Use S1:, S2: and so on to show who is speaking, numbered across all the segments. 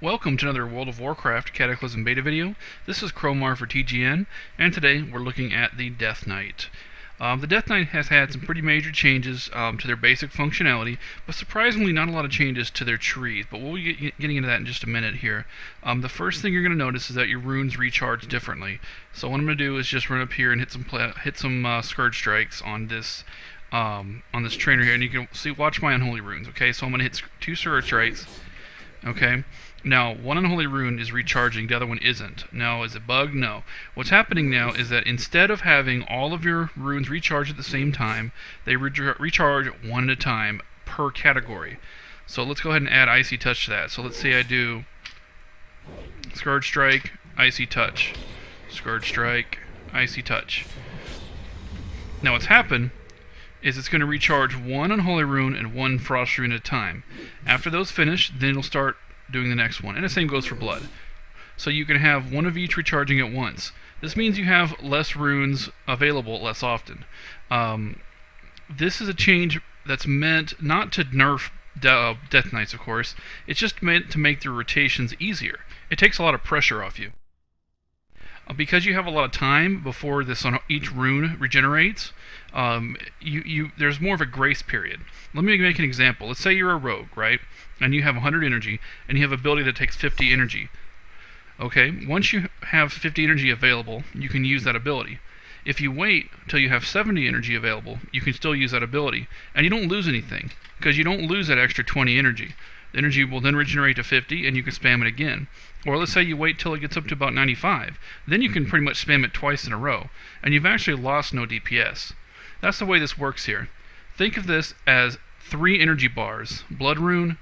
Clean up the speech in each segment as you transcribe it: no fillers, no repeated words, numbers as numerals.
S1: Welcome to another World of Warcraft Cataclysm beta video. This is Cromar for TGN, and today we're looking at the Death Knight. The Death Knight has had some pretty major changes to their basic functionality, but surprisingly not a lot of changes to their trees, but we'll be getting into that in just a minute here. The first thing you're going to notice is that your runes recharge differently. So what I'm going to do is just run up here and hit some Scourge Strikes on this trainer here, and you can see, watch my Unholy Runes, okay? So I'm going to hit 2 Scourge Strikes, okay? Now, one Unholy Rune is recharging, the other one isn't. Now, is it bugged? No. What's happening now is that instead of having all of your runes recharge at the same time, they recharge one at a time per category. So let's go ahead and add Icy Touch to that. So let's say I do Scourge Strike, Icy Touch, Scourge Strike, Icy Touch. Now what's happened is it's going to recharge one Unholy Rune and one Frost Rune at a time. After those finish, then it'll start doing the next one, and the same goes for blood. So you can have one of each recharging at once. This means you have less runes available less often. This is a change that's meant not to nerf Death Knights, of course. It's just meant to make the rotations easier. It takes a lot of pressure off you. Because you have a lot of time before this on each rune regenerates, there's more of a grace period. Let me make an example. Let's say you're a rogue, right? And you have 100 energy, and you have an ability that takes 50 energy. Okay, once you have 50 energy available, you can use that ability. If you wait until you have 70 energy available, you can still use that ability. And you don't lose anything, because you don't lose that extra 20 energy. The energy will then regenerate to 50, and you can spam it again. Or let's say you wait till it gets up to about 95. Then you can pretty much spam it twice in a row, and you've actually lost no DPS. That's the way this works here. Think of this as 3 energy bars. Blood Rune,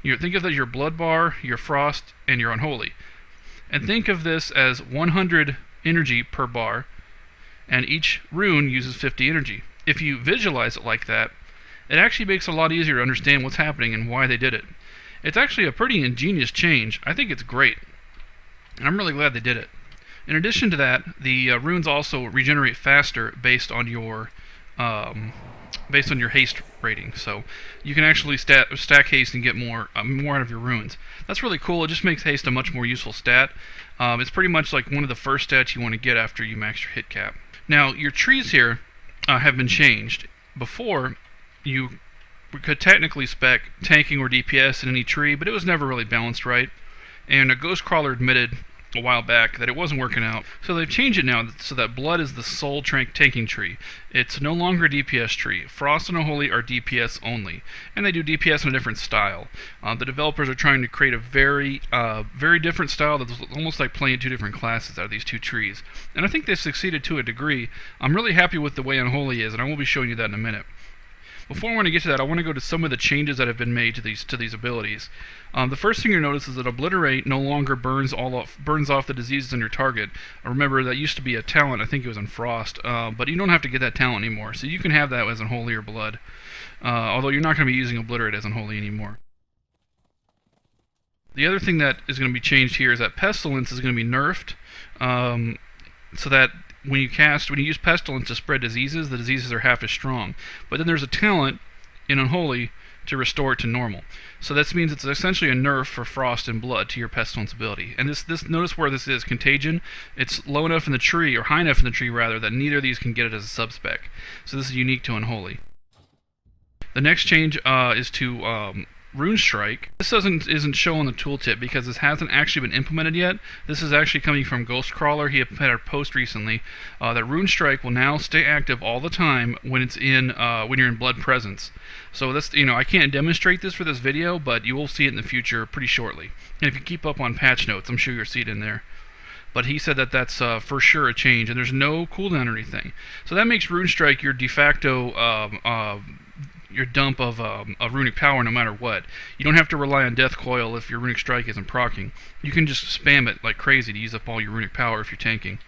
S1: think of it as your Blood Bar, your Frost, and your Unholy. And think of this as 100 energy per bar, and each rune uses 50 energy. If you visualize it like that, it actually makes it a lot easier to understand what's happening and why they did it. It's actually a pretty ingenious change. I think it's great, and I'm really glad they did it. In addition to that, the runes also regenerate faster based on your haste rating. So you can actually stack haste and get more out of your runes. That's really cool. It just makes haste a much more useful stat. It's pretty much like one of the first stats you want to get after you max your hit cap. Now, your trees here have been changed. Before, you could technically spec tanking or DPS in any tree, but it was never really balanced right. And a Ghost Crawler admitted a while back that it wasn't working out. So they've changed it now so that blood is the sole tanking tree. It's no longer a DPS tree. Frost and Unholy are DPS only, and they do DPS in a different style. The developers are trying to create a very different style that's almost like playing 2 different classes out of these 2 trees. And I think they've succeeded to a degree. I'm really happy with the way Unholy is, and I will be showing you that in a minute. Before I want to get to that, I want to go to some of the changes that have been made to these abilities. The first thing you'll notice is that Obliterate no longer burns off the diseases on your target. Remember, that used to be a talent. I think it was in Frost, but you don't have to get that talent anymore. So you can have that as Unholy or Blood, although you're not going to be using Obliterate as Unholy anymore. The other thing that is going to be changed here is that Pestilence is going to be nerfed, so that when you use Pestilence to spread diseases, the diseases are half as strong. But then there's a talent in Unholy to restore it to normal. So that means it's essentially a nerf for Frost and Blood to your Pestilence ability. And notice where this is, Contagion. It's low enough in the tree, or high enough in the tree rather, that neither of these can get it as a sub-spec. So this is unique to Unholy. The next change is to Rune Strike. This isn't shown on the tooltip because this hasn't actually been implemented yet. This is actually coming from Ghost Crawler. He had a post recently that Rune Strike will now stay active all the time when you're in Blood Presence. So this, I can't demonstrate this for this video, but you will see it in the future pretty shortly. And if you keep up on patch notes, I'm sure you'll see it in there. But he said that that's for sure a change, and there's no cooldown or anything. So that makes Rune Strike your de facto your dump of runic power no matter what. You don't have to rely on Death Coil if your runic strike isn't proccing. You can just spam it like crazy to use up all your runic power if you're tanking.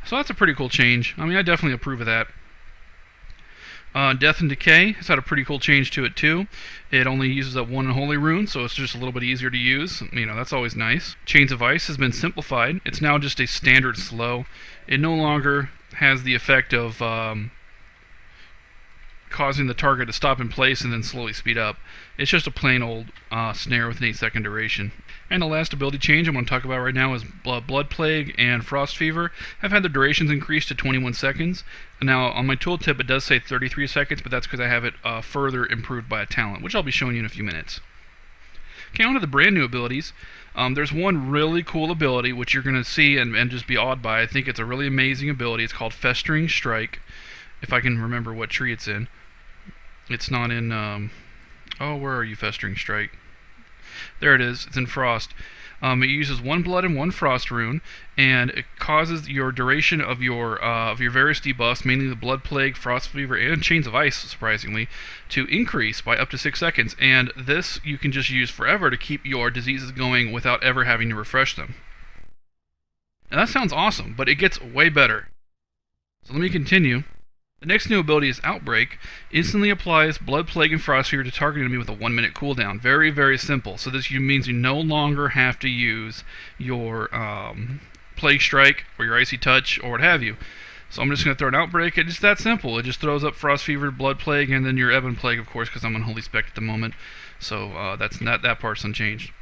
S1: So that's a pretty cool change. I mean, I definitely approve of that. Death and Decay has had a pretty cool change to it too. It only uses up 1 Unholy Rune, so it's just a little bit easier to use. That's always nice. Chains of Ice has been simplified. It's now just a standard slow. It no longer has the effect of causing the target to stop in place and then slowly speed up. It's just a plain old snare with an 8-second duration. And the last ability change I'm going to talk about right now is Blood Plague and Frost Fever. I've had the durations increased to 21 seconds. Now, on my tooltip it does say 33 seconds, but that's because I have it further improved by a talent, which I'll be showing you in a few minutes. Okay, on to the brand new abilities. There's one really cool ability, which you're going to see and just be awed by. I think it's a really amazing ability. It's called Festering Strike, if I can remember what tree it's in. It's not in... oh, where are you, Festering Strike? There it is. It's in Frost. It uses 1 blood and 1 frost rune, and it causes your duration of your various debuffs, mainly the Blood Plague, Frost Fever, and Chains of Ice, surprisingly, to increase by up to 6 seconds. And this you can just use forever to keep your diseases going without ever having to refresh them. And that sounds awesome, but it gets way better. So let me continue. The next new ability is Outbreak. Instantly applies Blood Plague and Frost Fever to target enemy with a 1-minute cooldown. Very, very simple. So this means you no longer have to use your Plague Strike or your Icy Touch or what have you. So I'm just going to throw an Outbreak. It's just that simple. It just throws up Frost Fever, Blood Plague, and then your Ebon Plague, of course, because I'm on Holy Spec at the moment. So that part's unchanged.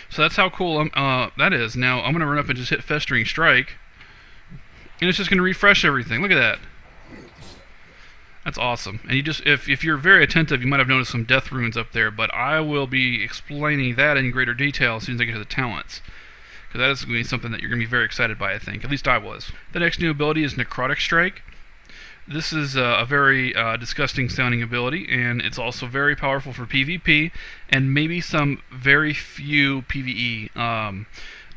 S1: So that's how cool that is. Now I'm going to run up and just hit Festering Strike, and it's just going to refresh everything. Look at that. That's awesome. And you just, if you're very attentive, you might have noticed some death runes up there, but I will be explaining that in greater detail as soon as I get to the talents. Because that is going to be something that you're going to be very excited by, I think. At least I was. The next new ability is Necrotic Strike. This is a very disgusting sounding ability, and it's also very powerful for PvP, and maybe some very few PvE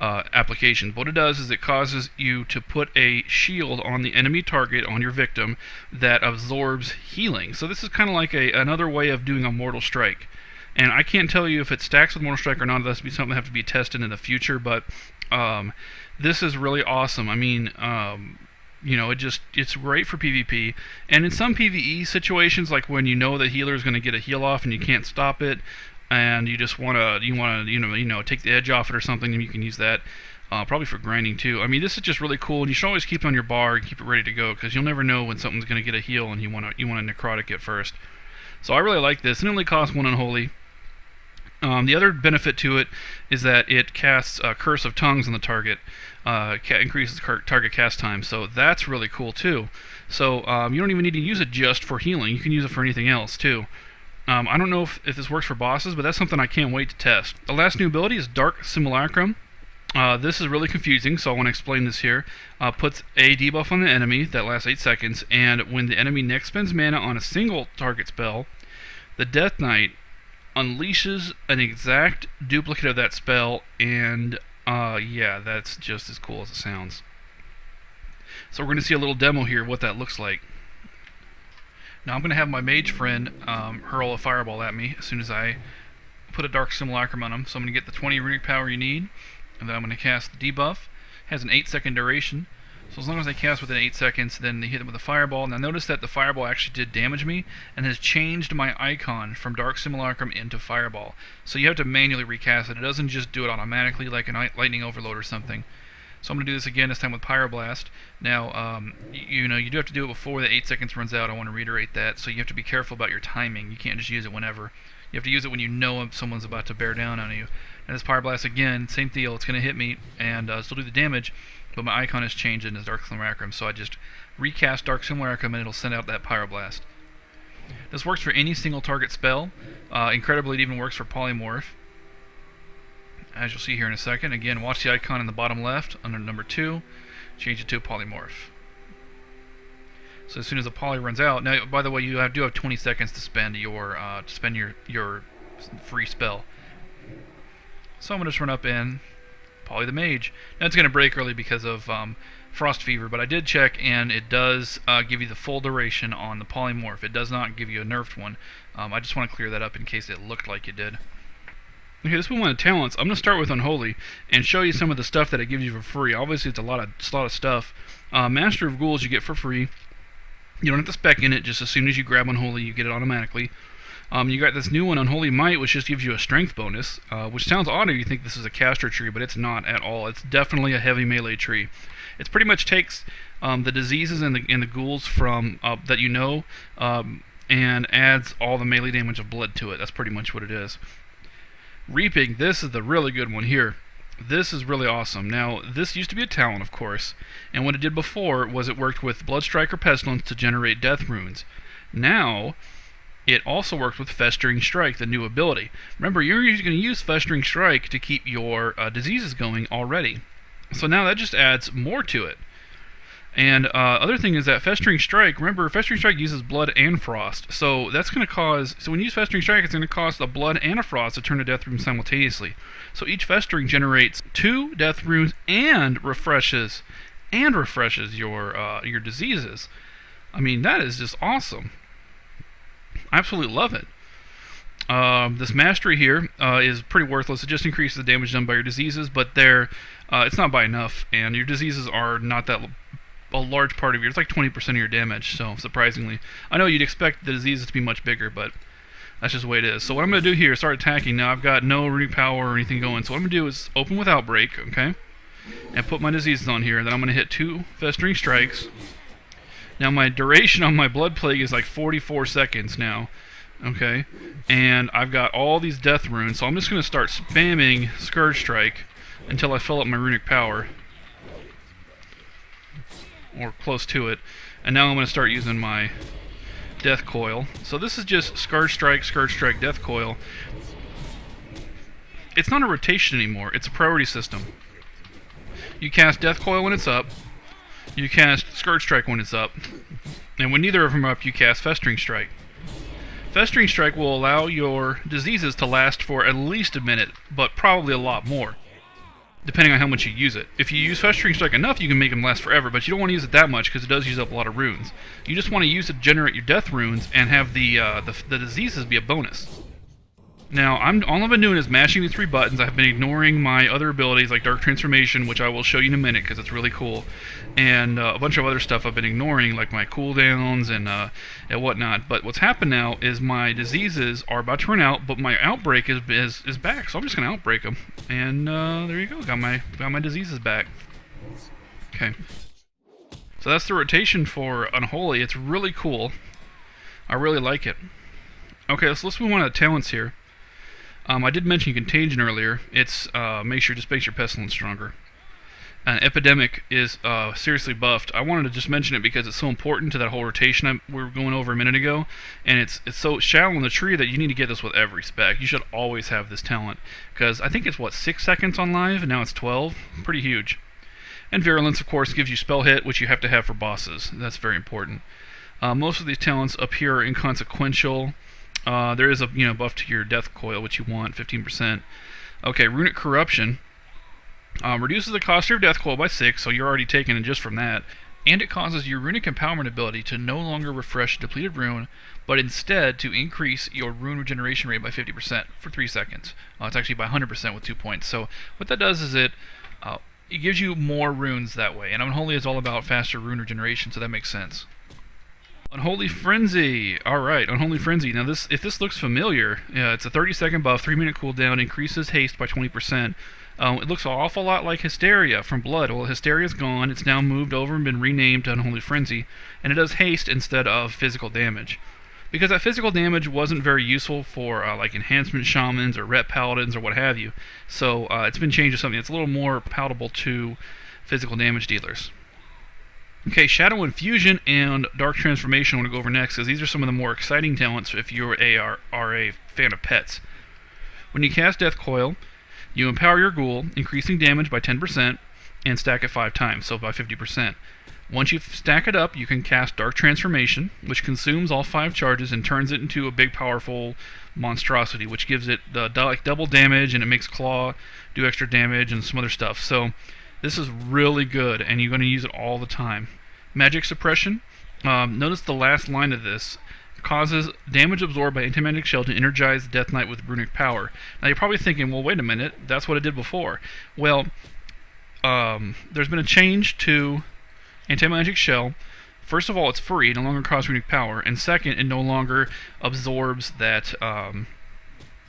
S1: applications. What it does is it causes you to put a shield on the enemy target, on your victim, that absorbs healing. So this is kind of like another way of doing a Mortal Strike. And I can't tell you if it stacks with Mortal Strike or not. That's be something that have to be tested in the future, but this is really awesome. I mean, you know, it's great for PvP, and in some PvE situations, like when you know the healer is going to get a heal off and you can't stop it, and you just want to take the edge off it or something, and you can use that probably for grinding too. I mean, this is just really cool, and you should always keep it on your bar and keep it ready to go, because you'll never know when something's going to get a heal and you want to necrotic it first. So I really like this. It only costs 1 unholy. The other benefit to it is that it casts Curse of Tongues on the target. Increases target cast time, so that's really cool too. So you don't even need to use it just for healing. You can use it for anything else too. I don't know if this works for bosses, but that's something I can't wait to test. The last new ability is Dark Simulacrum. This is really confusing, so I want to explain this here. Puts a debuff on the enemy that lasts 8 seconds, and when the enemy next spends mana on a single target spell, the Death Knight unleashes an exact duplicate of that spell, and yeah, that's just as cool as it sounds. So we're going to see a little demo here of what that looks like. Now I'm going to have my mage friend hurl a fireball at me as soon as I put a Dark Simulacrum on him. So I'm going to get the 20 runic power you need, and then I'm going to cast the debuff. It has an 8-second duration. So as long as I cast within 8 seconds, then they hit him with a fireball. Now notice that the fireball actually did damage me and has changed my icon from Dark Simulacrum into Fireball. So you have to manually recast it. It doesn't just do it automatically like a Lightning Overload or something. So I'm going to do this again, this time with Pyroblast. Now, you do have to do it before the 8 seconds runs out. I want to reiterate that. So you have to be careful about your timing. You can't just use it whenever. You have to use it when you know someone's about to bear down on you. And this Pyroblast again, same deal. It's going to hit me and still do the damage, but my icon has changed into Dark Simulacrum. So I just recast Dark Simulacrum and it'll send out that Pyroblast. This works for any single target spell. Incredibly, it even works for Polymorph, as you'll see here in a second. Again, watch the icon in the bottom left under number 2, change it to Polymorph. So as soon as the poly runs out, now by the way, you do have 20 seconds to spend your free spell. So I'm going to just run up and poly the mage. Now it's going to break early because of Frost Fever, but I did check and it does give you the full duration on the Polymorph. It does not give you a nerfed one. I just want to clear that up in case it looked like it did. Okay, this is one of the talents. I'm going to start with Unholy and show you some of the stuff that it gives you for free. Obviously, it's a lot of stuff. Master of Ghouls you get for free. You don't have to spec in it. Just as soon as you grab Unholy, you get it automatically. You got this new one, Unholy Might, which just gives you a strength bonus, which sounds odd if you think this is a caster tree, but it's not at all. It's definitely a heavy melee tree. It pretty much takes the diseases and the ghouls from that you know, and adds all the melee damage of blood to it. That's pretty much what it is. Reaping, this is the really good one here. This is really awesome. Now, this used to be a talent, of course, and what it did before was it worked with Bloodstrike or Pestilence to generate death runes. Now, it also works with Festering Strike, the new ability. Remember, you're going to use Festering Strike to keep your diseases going already. So now that just adds more to it. And other thing is that Festering Strike, remember, Festering Strike uses blood and frost. So that's going to cause, so when you use Festering Strike, it's going to cost a blood and a frost to turn a death rune simultaneously. So each Festering generates 2 death runes and refreshes your diseases. I mean, that is just awesome. I absolutely love it. This mastery here is pretty worthless. It just increases the damage done by your diseases, but it's not by enough, and your diseases are not that a large part of it's like 20% of your damage, so surprisingly. I know you'd expect the diseases to be much bigger, but that's just the way it is. So what I'm going to do here is start attacking. Now I've got no runic power or anything going, so what I'm going to do is open with Outbreak, okay? And put my diseases on here, then I'm going to hit 2 Festering Strikes. Now my duration on my Blood Plague is like 44 seconds now, okay? And I've got all these death runes, so I'm just going to start spamming Scourge Strike until I fill up my runic power. Or close to it. And now I'm going to start using my Death Coil. So this is just Scourge Strike, Death Coil. It's not a rotation anymore, it's a priority system. You cast Death Coil when it's up, you cast Scourge Strike when it's up, and when neither of them are up, you cast Festering Strike. Festering Strike will allow your diseases to last for at least a minute, but probably a lot more, depending on how much you use it. If you use Festering Strike enough, you can make them last forever, but you don't want to use it that much because it does use up a lot of runes. You just want to use it to generate your death runes and have the diseases be a bonus. Now, all I've been doing is mashing these 3 buttons. I've been ignoring my other abilities like Dark Transformation, which I will show you in a minute because it's really cool, and a bunch of other stuff I've been ignoring, like my cooldowns and whatnot. But what's happened now is my diseases are about to run out, but my Outbreak is back, so I'm just going to Outbreak them. And there you go, got my diseases back. Okay. So that's the rotation for Unholy. It's really cool. I really like it. Okay, so let's move on to talents here. I did mention Contagion earlier. It's makes your Pestilence stronger. Epidemic is seriously buffed. I wanted to just mention it because it's so important to that whole rotation we were going over a minute ago, and it's so shallow in the tree that you need to get this with every spec. You should always have this talent, because I think it's, 6 seconds on live, and now it's 12? Pretty huge. And Virulence, of course, gives you spell hit, which you have to have for bosses. That's very important. Most of these talents up here are inconsequential. There is a buff to your Death Coil, which you want, 15%. Okay, Runic Corruption reduces the cost of your Death Coil by 6, so you're already taking it just from that. And it causes your Runic Empowerment ability to no longer refresh a depleted rune, but instead to increase your rune regeneration rate by 50% for 3 seconds. It's actually by 100% with 2 points. So what that does is it gives you more runes that way. And Unholy is all about faster rune regeneration, so that makes sense. Unholy Frenzy. Alright, Unholy Frenzy. Now, if this looks familiar, it's a 30-second buff, 3-minute cooldown, increases haste by 20%. It looks an awful lot like Hysteria from Blood. Well, Hysteria's gone. It's now moved over and been renamed to Unholy Frenzy. And it does haste instead of physical damage. Because that physical damage wasn't very useful for like Enhancement Shamans or Ret Paladins or what have you. So it's been changed to something that's a little more palatable to physical damage dealers. Okay, Shadow Infusion and Dark Transformation I want to go over next, because these are some of the more exciting talents if you are a fan of pets. When you cast Death Coil, you empower your ghoul, increasing damage by 10%, and stack it 5 times, so by 50%. Once you stack it up, you can cast Dark Transformation, which consumes all 5 charges and turns it into a big, powerful monstrosity, which gives it double damage, and it makes Claw do extra damage and some other stuff. So this is really good, and you're going to use it all the time. Magic Suppression. Notice the last line of this. Causes damage absorbed by Anti-Magic Shell to energize the Death Knight with runic power. Now you're probably thinking, well, wait a minute, that's what it did before. Well, there's been a change to Anti-Magic Shell. First of all, it's free, it no longer costs runic power, and second, it no longer absorbs that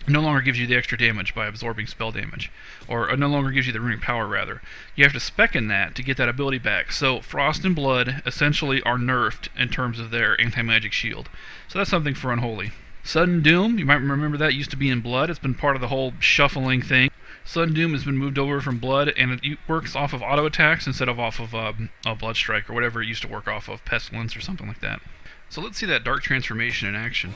S1: no longer gives you the extra damage by absorbing spell damage, or no longer gives you the runic power, rather. You have to spec in that to get that ability back. So Frost and Blood essentially are nerfed in terms of their anti-magic shield. So that's something for Unholy. Sudden Doom, you might remember that used to be in Blood. It's been part of the whole shuffling thing. Sudden Doom has been moved over from Blood, and it works off of auto attacks instead of off of Blood Strike or whatever it used to work off of, Pestilence or something like that. So let's see that Dark Transformation in action.